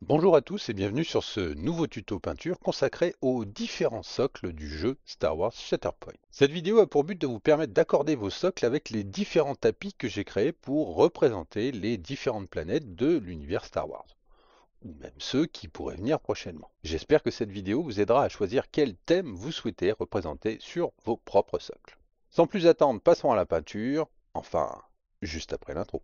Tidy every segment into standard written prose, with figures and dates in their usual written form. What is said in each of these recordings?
Bonjour à tous et bienvenue sur ce nouveau tuto peinture consacré aux différents socles du jeu Star Wars Shatterpoint. Cette vidéo a pour but de vous permettre d'accorder vos socles avec les différents tapis que j'ai créés pour représenter les différentes planètes de l'univers Star Wars, ou même ceux qui pourraient venir prochainement. J'espère que cette vidéo vous aidera à choisir quel thème vous souhaitez représenter sur vos propres socles. Sans plus attendre, passons à la peinture, enfin, juste après l'intro.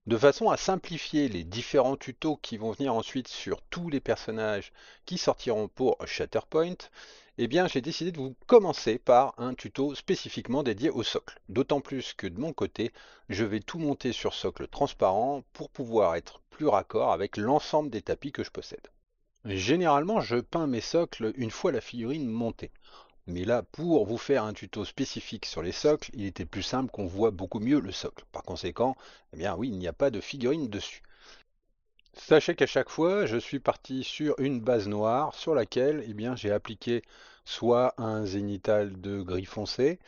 De façon à simplifier les différents tutos qui vont venir ensuite sur tous les personnages qui sortiront pour Shatterpoint, eh bien j'ai décidé de vous commencer par un tuto spécifiquement dédié au socle. D'autant plus que de mon côté, je vais tout monter sur socle transparent pour pouvoir être plus raccord avec l'ensemble des tapis que je possède. Généralement, je peins mes socles une fois la figurine montée. Mais là, pour vous faire un tuto spécifique sur les socles, il était plus simple qu'on voit beaucoup mieux le socle. Par conséquent, eh bien oui, il n'y a pas de figurine dessus. Sachez qu'à chaque fois, je suis parti sur une base noire sur laquelle eh bien, j'ai appliqué soit un zénithal de gris foncé,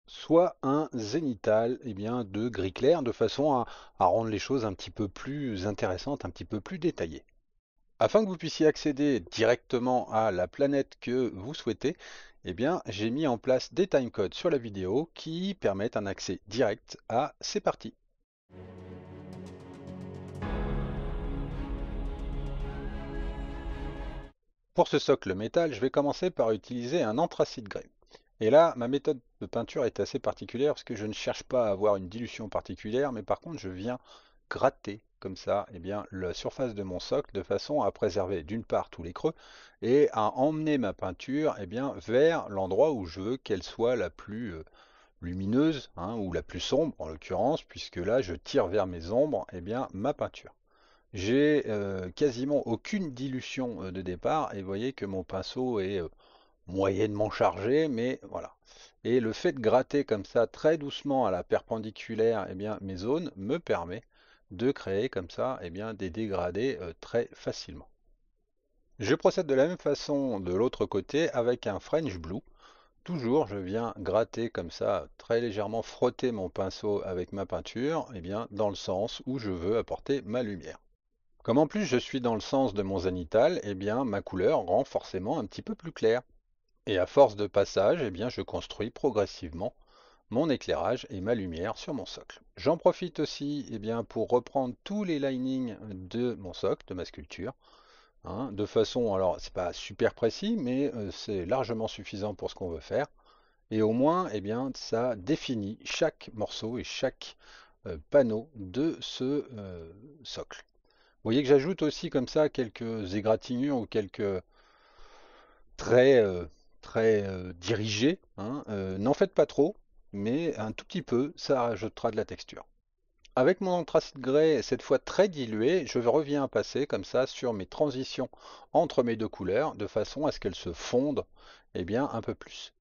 soit un zénithal eh bien, de gris clair, de façon à rendre les choses un petit peu plus intéressantes, un petit peu plus détaillées. Afin que vous puissiez accéder directement à la planète que vous souhaitez, eh bien, j'ai mis en place des timecodes sur la vidéo qui permettent un accès direct à ces parties. Pour ce socle métal, je vais commencer par utiliser un anthracite grès. Et là, ma méthode de peinture est assez particulière parce que je ne cherche pas à avoir une dilution particulière, mais par contre, je viens gratter comme ça eh bien, la surface de mon socle de façon à préserver d'une part tous les creux et à emmener ma peinture eh bien, vers l'endroit où je veux qu'elle soit la plus lumineuse hein, ou la plus sombre en l'occurrence, puisque là je tire vers mes ombres eh bien, ma peinture. J'ai quasiment aucune dilution de départ et vous voyez que mon pinceau est moyennement chargé, mais voilà. Et le fait de gratter comme ça très doucement à la perpendiculaire eh bien, mes zones me permet de créer comme ça eh bien, des dégradés très facilement. Je procède de la même façon de l'autre côté avec un French Blue. Toujours, je viens gratter comme ça, très légèrement frotter mon pinceau avec ma peinture, eh bien, dans le sens où je veux apporter ma lumière. Comme en plus je suis dans le sens de mon zénithal, eh bien, ma couleur rend forcément un petit peu plus clair. Et à force de passage, eh bien, je construis progressivement mon éclairage et ma lumière sur mon socle. J'en profite aussi eh bien, pour reprendre tous les linings de mon socle, de ma sculpture, hein, de façon, alors c'est pas super précis, mais c'est largement suffisant pour ce qu'on veut faire. Et au moins, eh bien, ça définit chaque morceau et chaque panneau de ce socle. Vous voyez que j'ajoute aussi comme ça quelques égratignures ou quelques très, très dirigé, hein. N'en faites pas trop, mais un tout petit peu, ça rajoutera de la texture. Avec mon anthracite grès, cette fois très dilué, je reviens à passer comme ça sur mes transitions entre mes deux couleurs, de façon à ce qu'elles se fondent eh bien, un peu plus.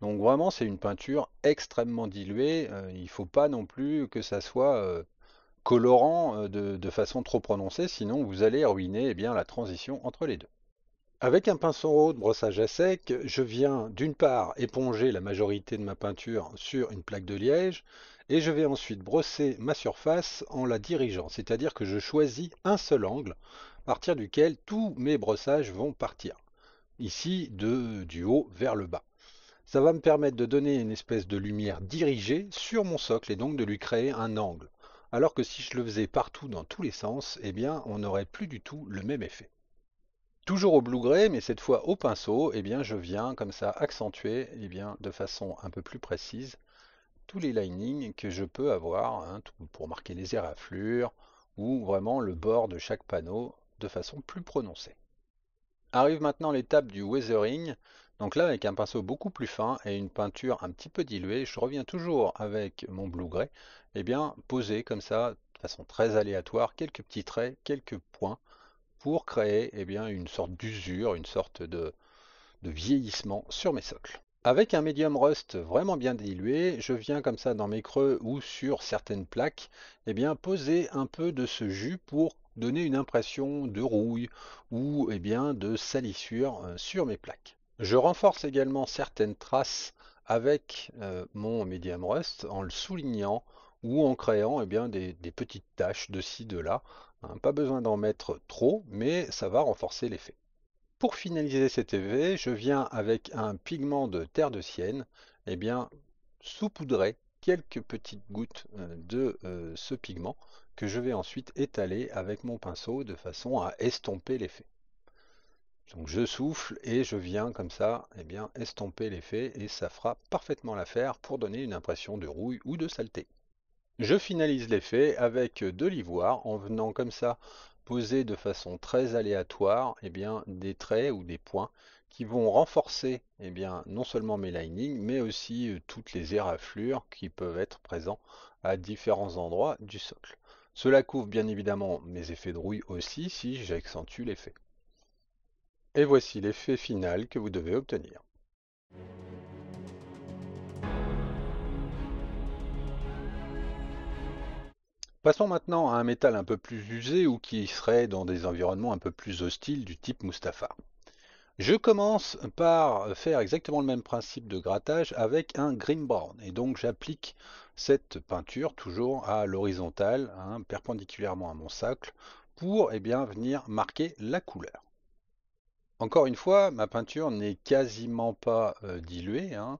Donc vraiment, c'est une peinture extrêmement diluée. Il ne faut pas non plus que ça soit colorant de façon trop prononcée, sinon vous allez ruiner eh bien, la transition entre les deux. Avec un pinceau de brossage à sec, je viens d'une part éponger la majorité de ma peinture sur une plaque de liège et je vais ensuite brosser ma surface en la dirigeant, c'est-à-dire que je choisis un seul angle à partir duquel tous mes brossages vont partir, ici du haut vers le bas. Ça va me permettre de donner une espèce de lumière dirigée sur mon socle et donc de lui créer un angle. Alors que si je le faisais partout dans tous les sens, eh bien on n'aurait plus du tout le même effet. Toujours au blue gray, mais cette fois au pinceau, eh bien, je viens comme ça accentuer eh bien, de façon un peu plus précise tous les linings que je peux avoir hein, pour marquer les éraflures ou vraiment le bord de chaque panneau de façon plus prononcée. Arrive maintenant l'étape du weathering. Donc là, avec un pinceau beaucoup plus fin et une peinture un petit peu diluée, je reviens toujours avec mon blue gray, eh bien, poser comme ça, de façon très aléatoire, quelques petits traits, quelques points pour créer eh bien, une sorte d'usure, une sorte de vieillissement sur mes socles. Avec un médium rust vraiment bien dilué, je viens comme ça dans mes creux ou sur certaines plaques, eh bien, poser un peu de ce jus pour donner une impression de rouille ou eh bien, de salissure sur mes plaques. Je renforce également certaines traces avec mon Medium Rust en le soulignant ou en créant des petites taches de ci, de là. Hein. Pas besoin d'en mettre trop, mais ça va renforcer l'effet. Pour finaliser cet effet, je viens avec un pigment de terre de sienne, saupoudrer quelques petites gouttes de ce pigment que je vais ensuite étaler avec mon pinceau de façon à estomper l'effet. Donc je souffle et je viens comme ça, estomper l'effet et ça fera parfaitement l'affaire pour donner une impression de rouille ou de saleté. Je finalise l'effet avec de l'ivoire en venant comme ça poser de façon très aléatoire des traits ou des points qui vont renforcer non seulement mes linings mais aussi toutes les éraflures qui peuvent être présents à différents endroits du socle. Cela couvre bien évidemment mes effets de rouille aussi si j'accentue l'effet. Et voici l'effet final que vous devez obtenir. Passons maintenant à un métal un peu plus usé ou qui serait dans des environnements un peu plus hostiles du type Mustapha. Je commence par faire exactement le même principe de grattage avec un green brown et donc j'applique cette peinture toujours à l'horizontale, hein, perpendiculairement à mon socle pour venir marquer la couleur. Encore une fois, ma peinture n'est quasiment pas diluée, hein,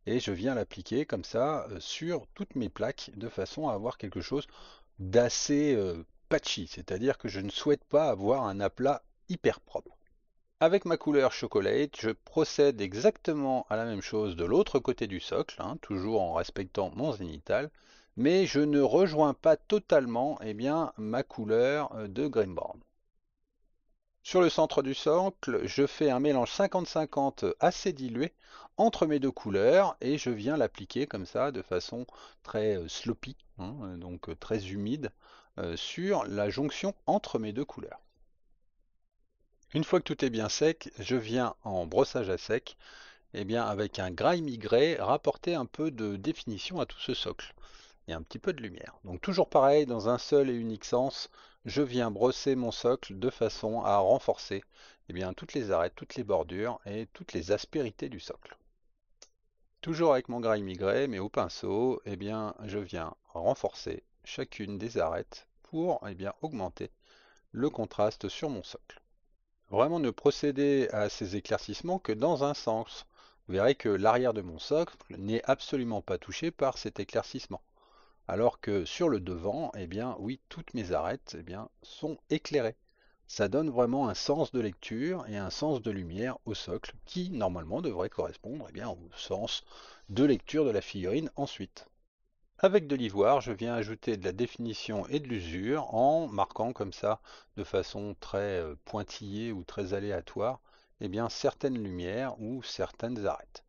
et je viens l'appliquer comme ça sur toutes mes plaques de façon à avoir quelque chose d'assez patchy, c'est-à-dire que je ne souhaite pas avoir un aplat hyper propre. Avec ma couleur chocolate, je procède exactement à la même chose de l'autre côté du socle, hein, toujours en respectant mon zénithal, mais je ne rejoins pas totalement ma couleur de green brown. Sur le centre du socle, je fais un mélange 50-50 assez dilué entre mes deux couleurs et je viens l'appliquer comme ça de façon très sloppy, hein, donc très humide, sur la jonction entre mes deux couleurs. Une fois que tout est bien sec, je viens en brossage à sec, avec un grimy grey, rapporter un peu de définition à tout ce socle et un petit peu de lumière. Donc toujours pareil, dans un seul et unique sens, je viens brosser mon socle de façon à renforcer toutes les arêtes, toutes les bordures et toutes les aspérités du socle. Toujours avec mon grimy grey, mais au pinceau, je viens renforcer chacune des arêtes pour augmenter le contraste sur mon socle. Vraiment ne procéder à ces éclaircissements que dans un sens. Vous verrez que l'arrière de mon socle n'est absolument pas touché par cet éclaircissement. Alors que sur le devant, oui, toutes mes arêtes sont éclairées. Ça donne vraiment un sens de lecture et un sens de lumière au socle qui, normalement, devrait correspondre au sens de lecture de la figurine ensuite. Avec de l'ivoire, je viens ajouter de la définition et de l'usure en marquant comme ça, de façon très pointillée ou très aléatoire, certaines lumières ou certaines arêtes.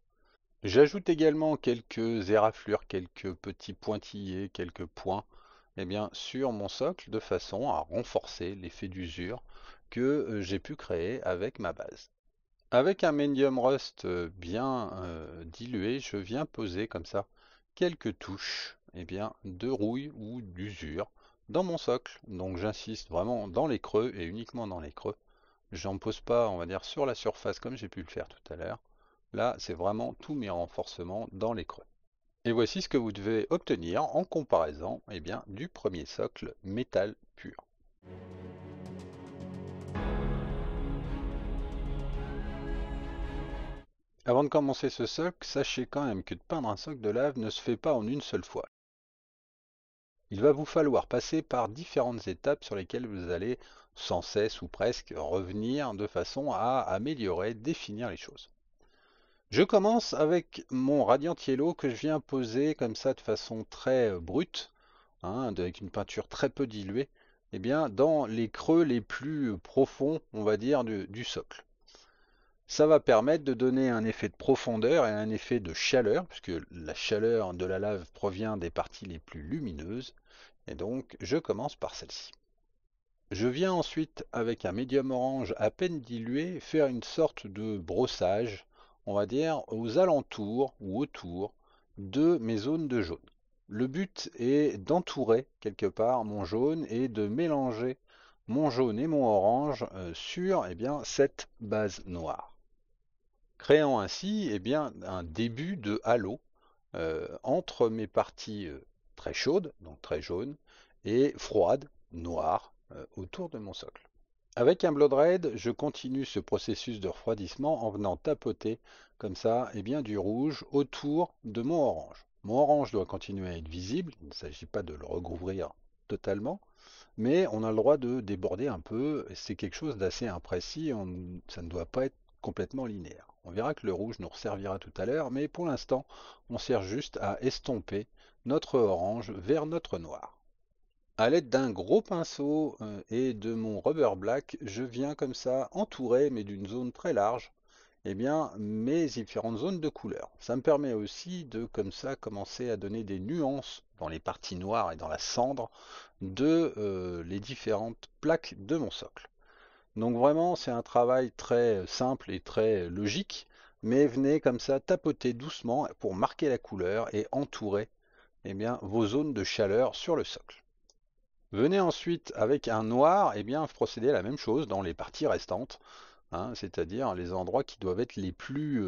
J'ajoute également quelques éraflures, quelques petits pointillés, quelques points sur mon socle de façon à renforcer l'effet d'usure que j'ai pu créer avec ma base. Avec un medium rust bien dilué, je viens poser comme ça quelques touches de rouille ou d'usure dans mon socle. Donc j'insiste vraiment dans les creux et uniquement dans les creux. J'en pose pas, on va dire, sur la surface comme j'ai pu le faire tout à l'heure. Là, c'est vraiment tous mes renforcements dans les creux. Et voici ce que vous devez obtenir en comparaison du premier socle métal pur. Avant de commencer ce socle, sachez quand même que de peindre un socle de lave ne se fait pas en une seule fois. Il va vous falloir passer par différentes étapes sur lesquelles vous allez sans cesse ou presque revenir de façon à améliorer, définir les choses. Je commence avec mon Radiant Yellow que je viens poser comme ça de façon très brute, hein, avec une peinture très peu diluée, dans les creux les plus profonds, on va dire, du socle. Ça va permettre de donner un effet de profondeur et un effet de chaleur, puisque la chaleur de la lave provient des parties les plus lumineuses, et donc je commence par celle-ci. Je viens ensuite, avec un médium orange à peine dilué, faire une sorte de brossage, on va dire, aux alentours ou autour de mes zones de jaune. Le but est d'entourer quelque part mon jaune et de mélanger mon jaune et mon orange sur cette base noire. créant ainsi eh bien, un début de halo entre mes parties très chaudes, donc très jaunes, et froides, noires, autour de mon socle. Avec un Blood Red, je continue ce processus de refroidissement en venant tapoter comme ça eh bien, du rouge autour de mon orange. Mon orange doit continuer à être visible, il ne s'agit pas de le recouvrir totalement, mais on a le droit de déborder un peu, c'est quelque chose d'assez imprécis, ça ne doit pas être complètement linéaire. On verra que le rouge nous resservira tout à l'heure, mais pour l'instant, on sert juste à estomper notre orange vers notre noir. À l'aide d'un gros pinceau et de mon rubber black, je viens comme ça entourer, mais d'une zone très large, eh bien, mes différentes zones de couleur. Ça me permet aussi de comme ça commencer à donner des nuances dans les parties noires et dans la cendre de les différentes plaques de mon socle. Donc vraiment, c'est un travail très simple et très logique, mais venez comme ça tapoter doucement pour marquer la couleur et entourer eh bien, vos zones de chaleur sur le socle. Venez ensuite avec un noir, eh bien, procéder à la même chose dans les parties restantes, hein, c'est-à-dire les endroits qui doivent être les plus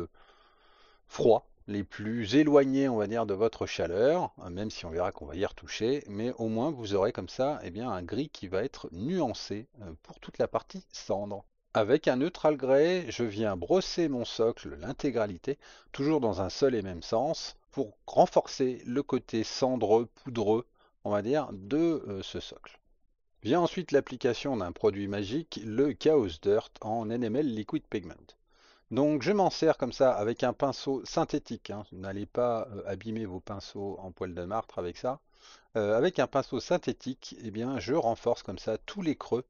froids, les plus éloignés, on va dire, de votre chaleur, même si on verra qu'on va y retoucher, mais au moins vous aurez comme ça eh bien, un gris qui va être nuancé pour toute la partie cendre. Avec un neutral grey, je viens brosser mon socle, l'intégralité, toujours dans un seul et même sens, pour renforcer le côté cendreux, poudreux, on va dire, de ce socle. Vient ensuite l'application d'un produit magique, le Chaos Dirt en NML Liquid Pigment. Donc je m'en sers comme ça avec un pinceau synthétique, hein. N'allez pas abîmer vos pinceaux en poil de martre avec ça. Avec un pinceau synthétique, eh bien, je renforce comme ça tous les creux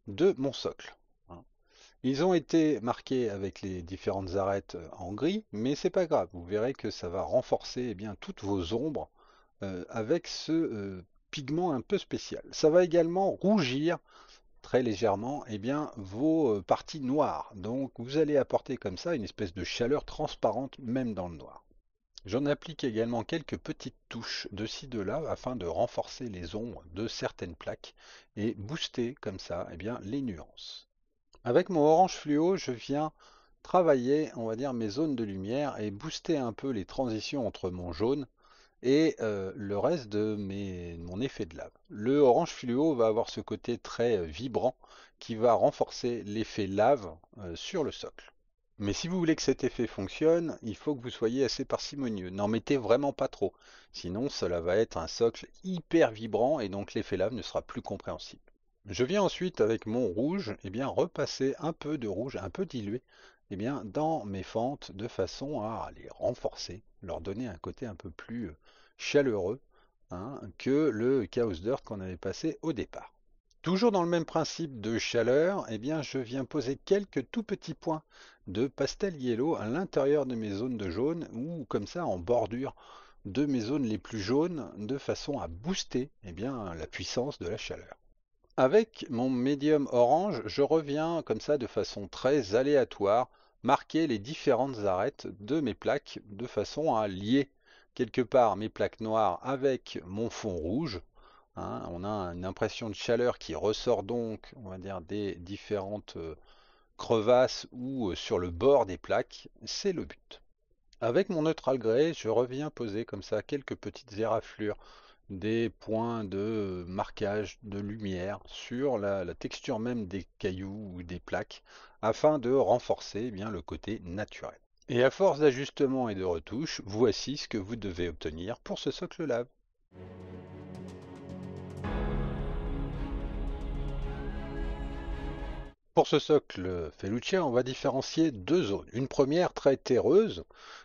de mon socle, hein. Ils ont été marqués avec les différentes arêtes en gris, mais c'est pas grave. Vous verrez que ça va renforcer eh bien, toutes vos ombres avec ce pigment un peu spécial. Ça va également rougir très légèrement eh bien, vos parties noires. Donc vous allez apporter comme ça une espèce de chaleur transparente même dans le noir. J'en applique également quelques petites touches de ci de là afin de renforcer les ombres de certaines plaques et booster comme ça eh bien, les nuances. Avec mon orange fluo, je viens travailler, on va dire, mes zones de lumière et booster un peu les transitions entre mon jaune et le reste de mon effet de lave. Le orange fluo va avoir ce côté très vibrant qui va renforcer l'effet lave sur le socle. Mais si vous voulez que cet effet fonctionne, il faut que vous soyez assez parcimonieux. N'en mettez vraiment pas trop. Sinon, cela va être un socle hyper vibrant et donc l'effet lave ne sera plus compréhensible. Je viens ensuite avec mon rouge, eh bien, repasser un peu de rouge, un peu dilué, eh bien, dans mes fentes de façon à les renforcer, leur donner un côté un peu plus chaleureux hein, que le Chaos Dirt qu'on avait passé au départ. Toujours dans le même principe de chaleur, eh bien, je viens poser quelques tout petits points de pastel yellow à l'intérieur de mes zones de jaune ou comme ça en bordure de mes zones les plus jaunes de façon à booster eh bien, la puissance de la chaleur. Avec mon médium orange, je reviens comme ça de façon très aléatoire marquer les différentes arêtes de mes plaques de façon à lier quelque part mes plaques noires avec mon fond rouge, hein. On a une impression de chaleur qui ressort donc, on va dire, des différentes crevasses ou sur le bord des plaques, c'est le but. Avec mon neutral grey, je reviens poser comme ça quelques petites éraflures, des points de marquage de lumière sur la texture même des cailloux ou des plaques, afin de renforcer eh bien, le côté naturel. Et à force d'ajustements et de retouches, voici ce que vous devez obtenir pour ce socle lave. Pour ce socle Felucia, on va différencier deux zones. Une première très terreuse,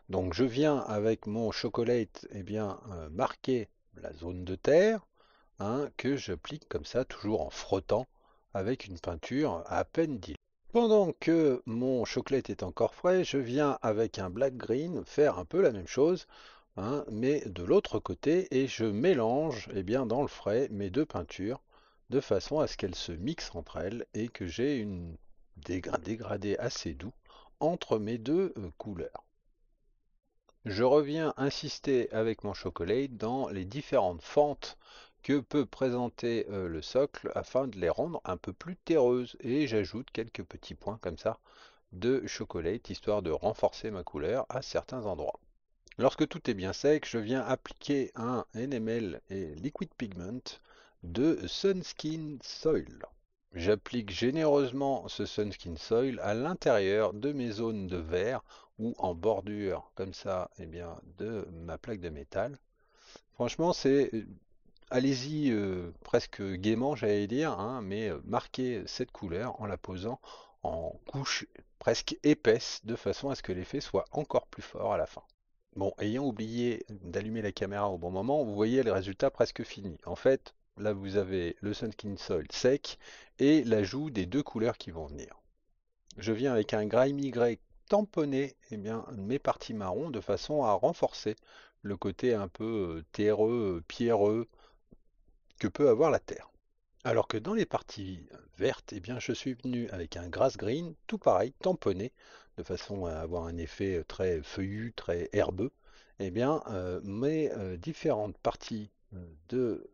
donc je viens avec mon chocolate eh bien, marquer la zone de terre, hein, que j'applique comme ça, toujours en frottant avec une peinture à peine diluée. Pendant que mon chocolate est encore frais, je viens avec un black green faire un peu la même chose, hein, mais de l'autre côté, et je mélange eh bien, dans le frais mes deux peintures de façon à ce qu'elles se mixent entre elles et que j'ai un dégradé assez doux entre mes deux couleurs. Je reviens insister avec mon chocolate dans les différentes fentes que peut présenter le socle afin de les rendre un peu plus terreuses et j'ajoute quelques petits points comme ça de chocolate, histoire de renforcer ma couleur à certains endroits. Lorsque tout est bien sec, je viens appliquer un NML et Liquid Pigment de Sunskin Soil. J'applique généreusement ce Sunskin Soil à l'intérieur de mes zones de verre ou en bordure, comme ça, eh bien, de ma plaque de métal. Franchement, allez-y presque gaiement, j'allais dire, hein, mais marquez cette couleur en la posant en couche presque épaisse, de façon à ce que l'effet soit encore plus fort à la fin. Bon, ayant oublié d'allumer la caméra au bon moment, vous voyez le résultat presque fini. En fait, là vous avez le Sunskin Soil sec et l'ajout des deux couleurs qui vont venir. Je viens avec un Grimy Grey tamponner eh bien, mes parties marron de façon à renforcer le côté un peu terreux, pierreux que peut avoir la terre. Alors que dans les parties vertes, eh bien, je suis venu avec un grass green, tout pareil, tamponné, de façon à avoir un effet très feuillu, très herbeux. Eh bien, mes différentes parties de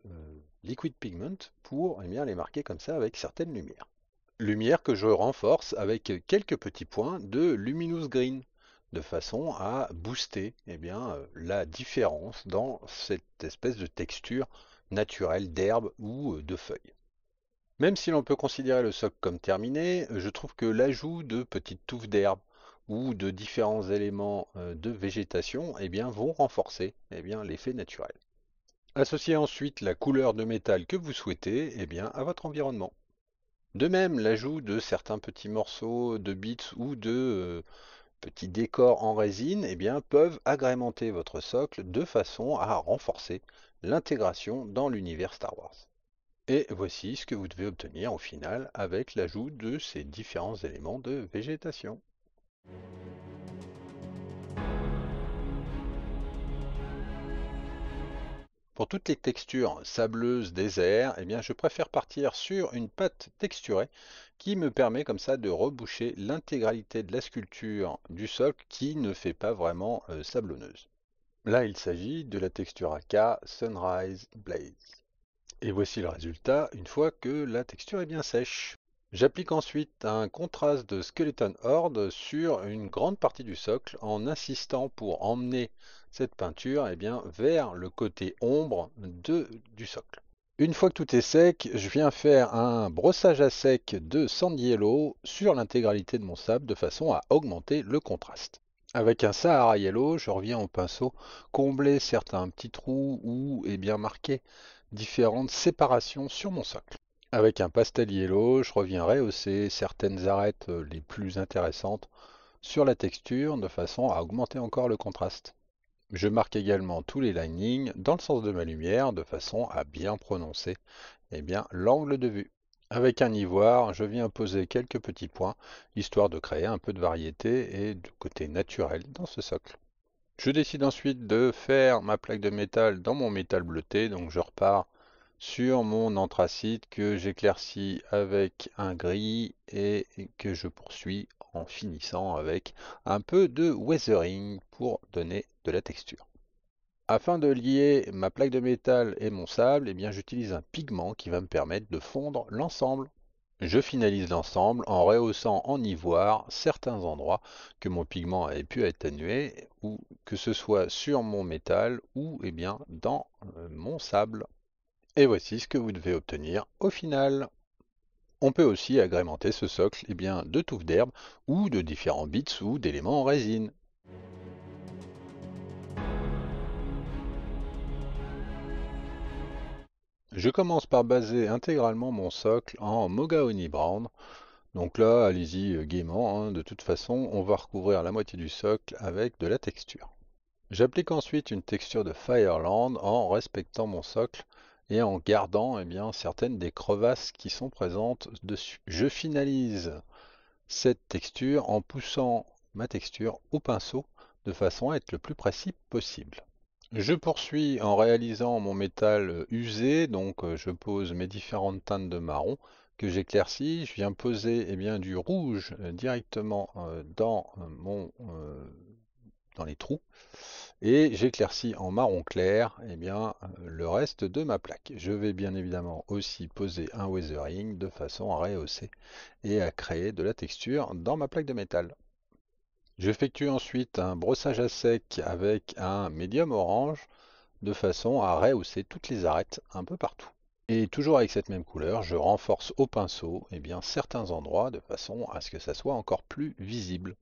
liquid pigment pour eh bien, les marquer comme ça avec certaines lumières. Lumière que je renforce avec quelques petits points de luminous green, de façon à booster eh bien, la différence dans cette espèce de texture naturelle d'herbe ou de feuilles. Même si l'on peut considérer le socle comme terminé, je trouve que l'ajout de petites touffes d'herbe ou de différents éléments de végétation eh bien, vont renforcer eh bien, l'effet naturel. Associez ensuite la couleur de métal que vous souhaitez eh bien, à votre environnement. De même, l'ajout de certains petits morceaux de bits ou de petits décors en résine eh bien, peuvent agrémenter votre socle de façon à renforcer l'intégration dans l'univers Star Wars. Et voici ce que vous devez obtenir au final avec l'ajout de ces différents éléments de végétation. Pour toutes les textures sableuses, désert, eh bien je préfère partir sur une pâte texturée qui me permet comme ça de reboucher l'intégralité de la sculpture du socle qui ne fait pas vraiment sablonneuse. Là, il s'agit de la texture AK Sunrise Blaze. Et voici le résultat une fois que la texture est bien sèche. J'applique ensuite un contraste de Skeleton Horde sur une grande partie du socle en insistant pour emmener cette peinture eh bien, vers le côté ombre du socle. Une fois que tout est sec, je viens faire un brossage à sec de Sand Yellow sur l'intégralité de mon sable de façon à augmenter le contraste. Avec un Sahara Yellow, je reviens au pinceau combler certains petits trous ou eh bien, marquer différentes séparations sur mon socle. Avec un pastel yellow, je reviens rehausser certaines arêtes les plus intéressantes sur la texture de façon à augmenter encore le contraste. Je marque également tous les linings dans le sens de ma lumière de façon à bien prononcer eh bien, l'angle de vue. Avec un ivoire, je viens poser quelques petits points histoire de créer un peu de variété et de côté naturel dans ce socle. Je décide ensuite de faire ma plaque de métal dans mon métal bleuté, donc je repars sur mon anthracite que j'éclaircis avec un gris et que je poursuis en finissant avec un peu de weathering pour donner de la texture. Afin de lier ma plaque de métal et mon sable, eh bien j'utilise un pigment qui va me permettre de fondre l'ensemble. Je finalise l'ensemble en rehaussant en ivoire certains endroits que mon pigment avait pu atténuer, ou que ce soit sur mon métal ou eh bien, dans mon sable. Et voici ce que vous devez obtenir au final. On peut aussi agrémenter ce socle eh bien, de touffes d'herbe ou de différents bits ou d'éléments en résine. Je commence par baser intégralement mon socle en Mahogany Brown. Donc là, allez-y gaiement, hein. De toute façon, on va recouvrir la moitié du socle avec de la texture. J'applique ensuite une texture de Fireland en respectant mon socle et en gardant eh bien, certaines des crevasses qui sont présentes dessus. Je finalise cette texture en poussant ma texture au pinceau de façon à être le plus précis possible. Je poursuis en réalisant mon métal usé, donc je pose mes différentes teintes de marron que j'éclaircis. Je viens poser eh bien, du rouge directement dans mon dans les trous. Et j'éclaircis en marron clair le reste de ma plaque. Je vais bien évidemment aussi poser un weathering de façon à rehausser et à créer de la texture dans ma plaque de métal. J'effectue ensuite un brossage à sec avec un médium orange de façon à rehausser toutes les arêtes un peu partout. Et toujours avec cette même couleur, je renforce au pinceau certains endroits de façon à ce que ça soit encore plus visible.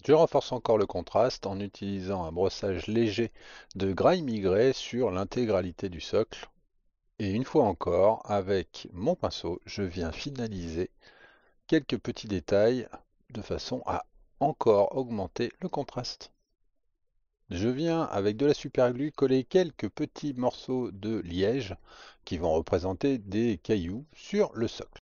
Je renforce encore le contraste en utilisant un brossage léger de graille migré sur l'intégralité du socle. Et une fois encore, avec mon pinceau, je viens finaliser quelques petits détails de façon à encore augmenter le contraste. Je viens avec de la super glue coller quelques petits morceaux de liège qui vont représenter des cailloux sur le socle.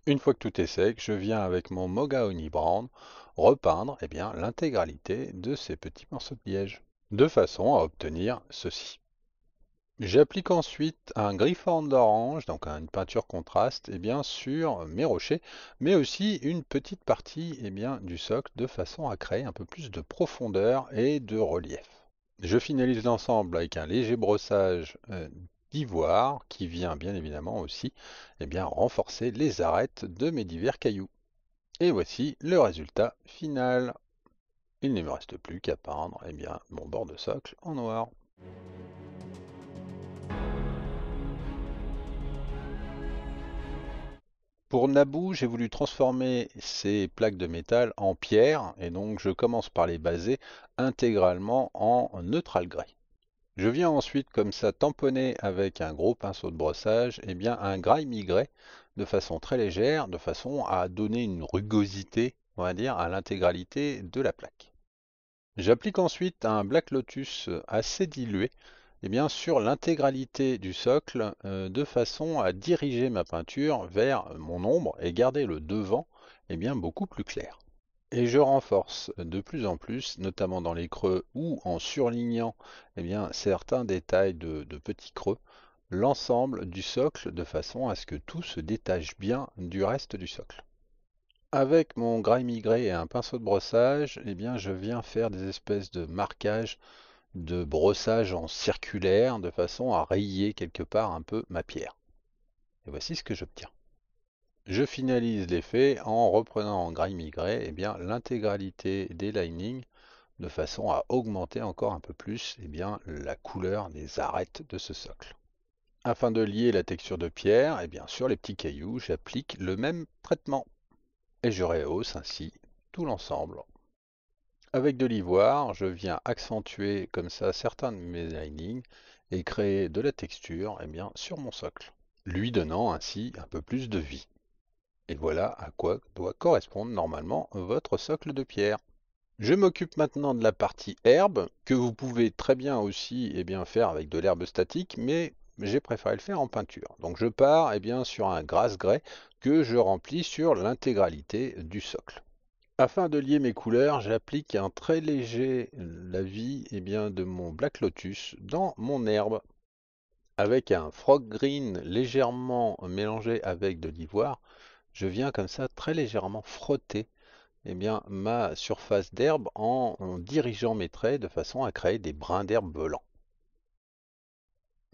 Une fois que tout est sec, je viens avec mon Mahogany Brown repeindre l'intégralité de ces petits morceaux de liège, de façon à obtenir ceci. J'applique ensuite un Gryphon d'orange, donc une peinture contraste, sur mes rochers, mais aussi une petite partie du socle, de façon à créer un peu plus de profondeur et de relief. Je finalise l'ensemble avec un léger brossage d'ivoire qui vient bien évidemment aussi renforcer les arêtes de mes divers cailloux. Et voici le résultat final. Il ne me reste plus qu'à peindre mon bord de socle en noir. Pour Naboo, j'ai voulu transformer ces plaques de métal en pierre et donc je commence par les baser intégralement en neutral grey. Je viens ensuite comme ça tamponner avec un gros pinceau de brossage un graille migré de façon très légère, de façon à donner une rugosité, on va dire, à l'intégralité de la plaque. J'applique ensuite un Black Lotus assez dilué sur l'intégralité du socle de façon à diriger ma peinture vers mon ombre et garder le devant beaucoup plus clair. Et je renforce de plus en plus, notamment dans les creux ou en surlignant certains détails de petits creux, l'ensemble du socle de façon à ce que tout se détache bien du reste du socle. Avec mon graille migré et un pinceau de brossage, je viens faire des espèces de marquages de brossage en circulaire de façon à rayer quelque part un peu ma pierre. Et voici ce que j'obtiens. Je finalise l'effet en reprenant en graille migré l'intégralité des linings de façon à augmenter encore un peu plus la couleur des arêtes de ce socle. Afin de lier la texture de pierre, sur les petits cailloux, j'applique le même traitement. Et je rehausse ainsi tout l'ensemble. Avec de l'ivoire, je viens accentuer comme ça certains de mes linings et créer de la texture sur mon socle, lui donnant ainsi un peu plus de vie. Et voilà à quoi doit correspondre normalement votre socle de pierre. Je m'occupe maintenant de la partie herbe, que vous pouvez très bien aussi faire avec de l'herbe statique, mais j'ai préféré le faire en peinture. Donc je pars sur un grass grey que je remplis sur l'intégralité du socle. Afin de lier mes couleurs, j'applique un très léger lavis de mon Black Lotus dans mon herbe. Avec un frog green légèrement mélangé avec de l'ivoire, je viens comme ça très légèrement frotter ma surface d'herbe en dirigeant mes traits de façon à créer des brins d'herbe blancs.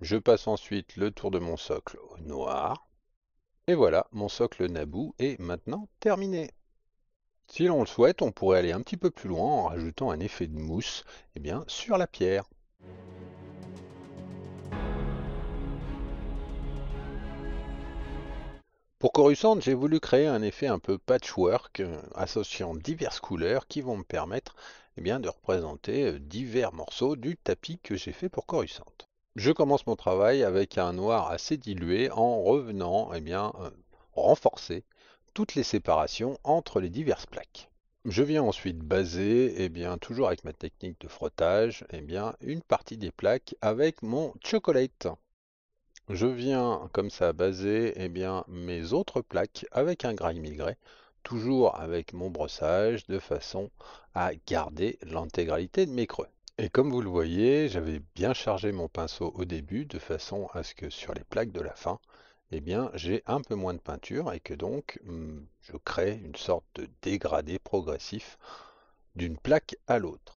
Je passe ensuite le tour de mon socle au noir. Et voilà, mon socle Naboo est maintenant terminé. Si l'on le souhaite, on pourrait aller un petit peu plus loin en rajoutant un effet de mousse sur la pierre. Pour Coruscant, j'ai voulu créer un effet un peu patchwork, associant diverses couleurs qui vont me permettre de représenter divers morceaux du tapis que j'ai fait pour Coruscant. Je commence mon travail avec un noir assez dilué en revenant renforcer toutes les séparations entre les diverses plaques. Je viens ensuite baser, toujours avec ma technique de frottage, une partie des plaques avec mon chocolate. Je viens comme ça baser mes autres plaques avec un graille migré, toujours avec mon brossage de façon à garder l'intégralité de mes creux. Et comme vous le voyez, j'avais bien chargé mon pinceau au début de façon à ce que sur les plaques de la fin, j'ai un peu moins de peinture et que donc je crée une sorte de dégradé progressif d'une plaque à l'autre.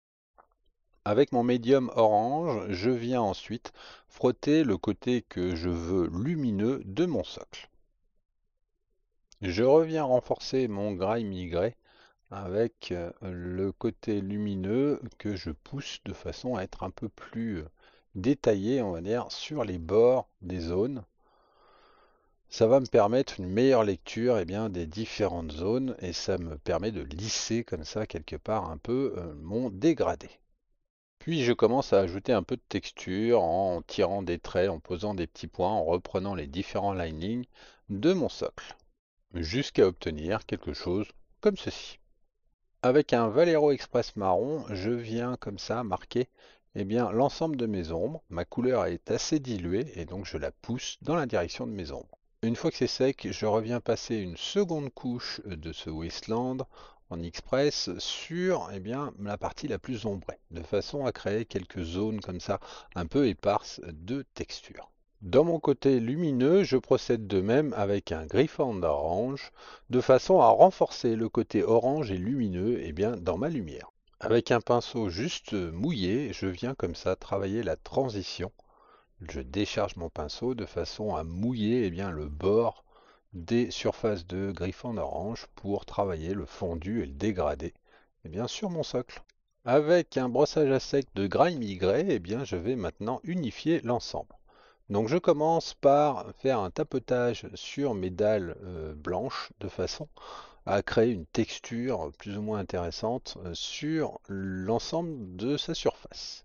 Avec mon médium orange, je viens ensuite frotter le côté que je veux lumineux de mon socle. Je reviens renforcer mon grimy grey avec le côté lumineux que je pousse de façon à être un peu plus détaillé, on va dire, sur les bords des zones. Ça va me permettre une meilleure lecture bien, des différentes zones et ça me permet de lisser comme ça quelque part un peu mon dégradé. Puis je commence à ajouter un peu de texture en tirant des traits, en posant des petits points, en reprenant les différents linings de mon socle, jusqu'à obtenir quelque chose comme ceci. Avec un Vallejo Express marron, je viens comme ça marquer l'ensemble de mes ombres. Ma couleur est assez diluée et donc je la pousse dans la direction de mes ombres. Une fois que c'est sec, je reviens passer une seconde couche de ce Wasteland en Express sur la partie la plus ombrée, de façon à créer quelques zones comme ça un peu éparses de texture. Dans mon côté lumineux, je procède de même avec un Gryphon orange, de façon à renforcer le côté orange et lumineux dans ma lumière. Avec un pinceau juste mouillé, je viens comme ça travailler la transition. Je décharge mon pinceau de façon à mouiller le bord des surfaces de Gryphon orange pour travailler le fondu et le dégradé sur mon socle. Avec un brossage à sec de Grimy Grey, je vais maintenant unifier l'ensemble. Donc je commence par faire un tapotage sur mes dalles blanches de façon à créer une texture plus ou moins intéressante sur l'ensemble de sa surface.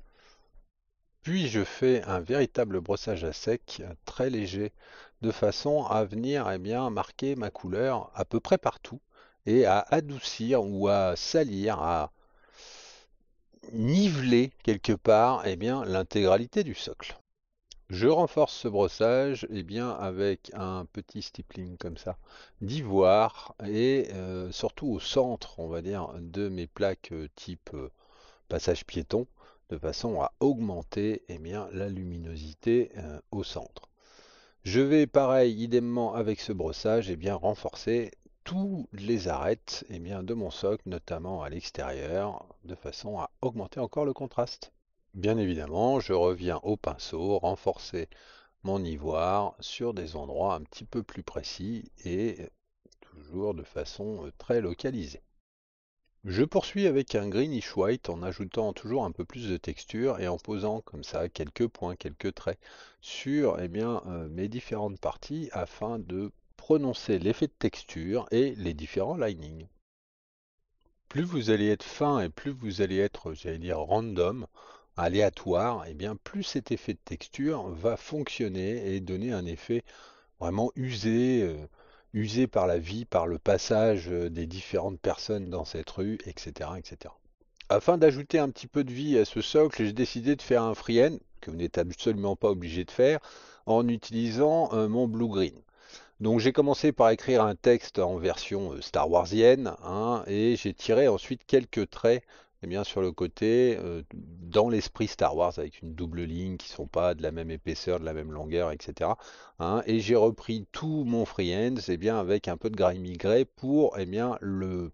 Puis je fais un véritable brossage à sec très léger de façon à venir marquer ma couleur à peu près partout et à adoucir ou à salir, à niveler quelque part l'intégralité du socle. Je renforce ce brossage avec un petit stippling comme ça d'ivoire et surtout au centre, on va dire, de mes plaques type passage piéton, de façon à augmenter la luminosité au centre. Je vais pareil, idémement avec ce brossage, renforcer tous les arêtes de mon socle, notamment à l'extérieur, de façon à augmenter encore le contraste. Bien évidemment, je reviens au pinceau, renforcer mon ivoire sur des endroits un petit peu plus précis et toujours de façon très localisée. Je poursuis avec un greenish white en ajoutant toujours un peu plus de texture et en posant comme ça quelques points, quelques traits sur mes différentes parties afin de prononcer l'effet de texture et les différents linings. Plus vous allez être fin et plus vous allez être, j'allais dire, random, aléatoire, plus cet effet de texture va fonctionner et donner un effet vraiment usé, usé par la vie, par le passage des différentes personnes dans cette rue, etc., etc. Afin d'ajouter un petit peu de vie à ce socle, j'ai décidé de faire un freehand, que vous n'êtes absolument pas obligé de faire, en utilisant mon blue-green. Donc j'ai commencé par écrire un texte en version Star Warsienne, hein, et j'ai tiré ensuite quelques traits sur le côté, dans l'esprit Star Wars, avec une double ligne qui ne sont pas de la même épaisseur, de la même longueur, etc. Hein, et j'ai repris tout mon freehand avec un peu de grimy grey pour le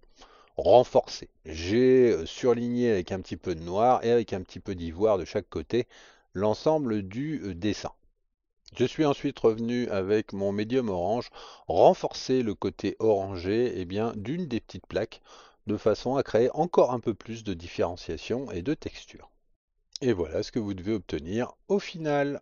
renforcer. J'ai surligné avec un petit peu de noir et avec un petit peu d'ivoire de chaque côté l'ensemble du dessin. Je suis ensuite revenu avec mon médium orange, renforcer le côté orangé d'une des petites plaques, de façon à créer encore un peu plus de différenciation et de texture. Et voilà ce que vous devez obtenir au final.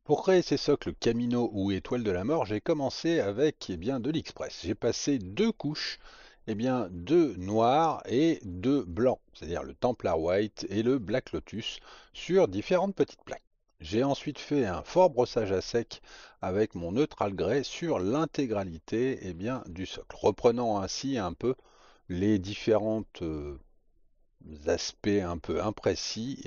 Pour créer ces socles Camino ou étoiles de la mort, j'ai commencé avec de l'Express. J'ai passé deux couches de noir et de blanc, c'est-à-dire le Templar White et le Black Lotus, sur différentes petites plaques. J'ai ensuite fait un fort brossage à sec avec mon Neutral Grey sur l'intégralité du socle, reprenant ainsi un peu les différentes aspects un peu imprécis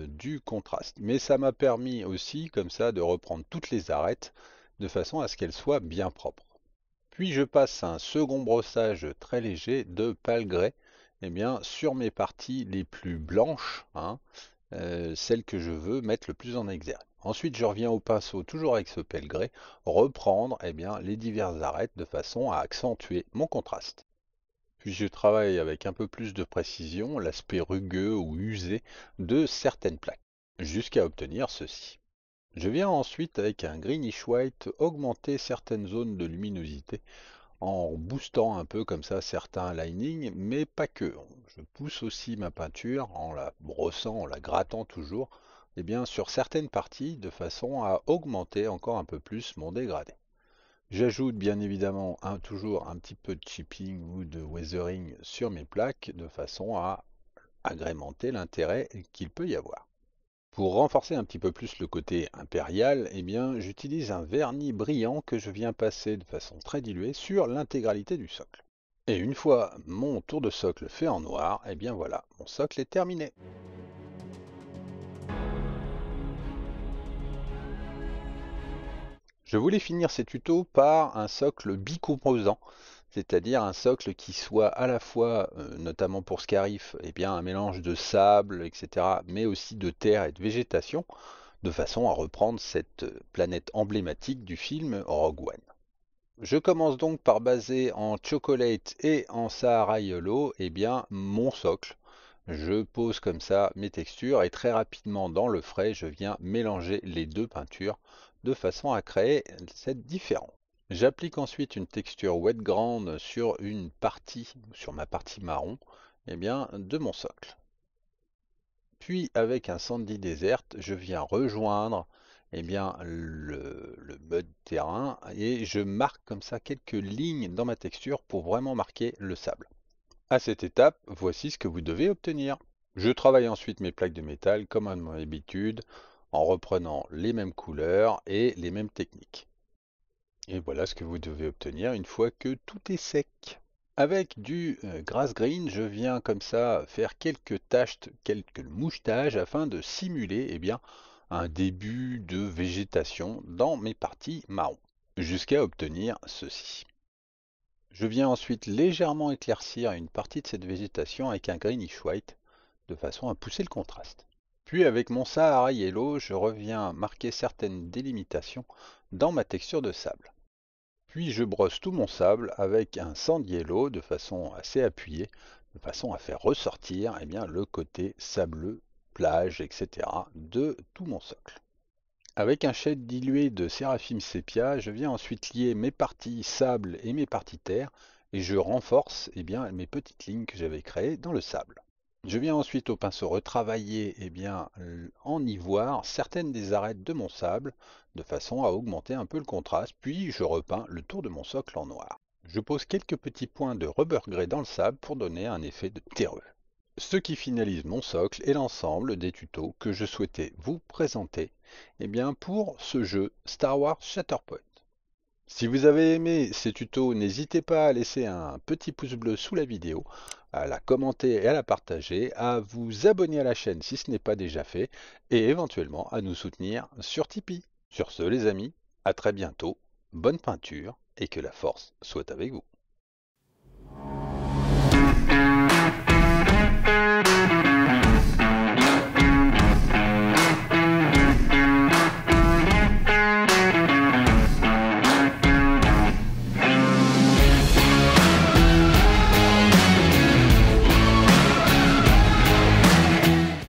du contraste. Mais ça m'a permis aussi comme ça de reprendre toutes les arêtes de façon à ce qu'elles soient bien propres. Puis je passe un second brossage très léger de pâle grès sur mes parties les plus blanches, hein, celles que je veux mettre le plus en exergue. Ensuite, je reviens au pinceau, toujours avec ce pelle grès, reprendre les diverses arêtes de façon à accentuer mon contraste. Puis je travaille avec un peu plus de précision l'aspect rugueux ou usé de certaines plaques, jusqu'à obtenir ceci. Je viens ensuite avec un greenish white augmenter certaines zones de luminosité en boostant un peu comme ça certains linings, mais pas que. Je pousse aussi ma peinture en la brossant, en la grattant toujours, sur certaines parties de façon à augmenter encore un peu plus mon dégradé. J'ajoute bien évidemment toujours un petit peu de chipping ou de weathering sur mes plaques de façon à agrémenter l'intérêt qu'il peut y avoir. Pour renforcer un petit peu plus le côté impérial, j'utilise un vernis brillant que je viens passer de façon très diluée sur l'intégralité du socle. Et une fois mon tour de socle fait en noir, voilà, mon socle est terminé. Je voulais finir ces tutos par un socle bicomposant, c'est-à-dire un socle qui soit à la fois, notamment pour Scarif, un mélange de sable, etc., mais aussi de terre et de végétation, de façon à reprendre cette planète emblématique du film Rogue One. Je commence donc par baser en Chocolate et en Sahara Yellow mon socle. Je pose comme ça mes textures et très rapidement dans le frais, je viens mélanger les deux peintures de façon à créer cette différence. J'applique ensuite une texture wet ground sur sur ma partie marron, de mon socle. Puis avec un Sandy Desert, je viens rejoindre le mud terrain et je marque comme ça quelques lignes dans ma texture pour vraiment marquer le sable. À cette étape, voici ce que vous devez obtenir. Je travaille ensuite mes plaques de métal comme à mon habitude en reprenant les mêmes couleurs et les mêmes techniques. Et voilà ce que vous devez obtenir une fois que tout est sec. Avec du grass green, je viens comme ça faire quelques taches, quelques mouchetages afin de simuler un début de végétation dans mes parties marron, jusqu'à obtenir ceci. Je viens ensuite légèrement éclaircir une partie de cette végétation avec un greenish white, de façon à pousser le contraste. Puis avec mon Sahara Yellow, je reviens marquer certaines délimitations dans ma texture de sable. Puis je brosse tout mon sable avec un Sand Yellow de façon assez appuyée, de façon à faire ressortir le côté sableux, plage, etc. de tout mon socle. Avec un shade dilué de Seraphim Sepia, je viens ensuite lier mes parties sable et mes parties terre et je renforce mes petites lignes que j'avais créées dans le sable. Je viens ensuite au pinceau retravailler en ivoire certaines des arêtes de mon sable de façon à augmenter un peu le contraste, puis je repeins le tour de mon socle en noir. Je pose quelques petits points de rubber grey dans le sable pour donner un effet de terreux. Ce qui finalise mon socle est l'ensemble des tutos que je souhaitais vous présenter pour ce jeu Star Wars Shatterpoint. Si vous avez aimé ces tutos, n'hésitez pas à laisser un petit pouce bleu sous la vidéo, à la commenter et à la partager, à vous abonner à la chaîne si ce n'est pas déjà fait, et éventuellement à nous soutenir sur Tipeee. Sur ce les amis, à très bientôt, bonne peinture et que la force soit avec vous.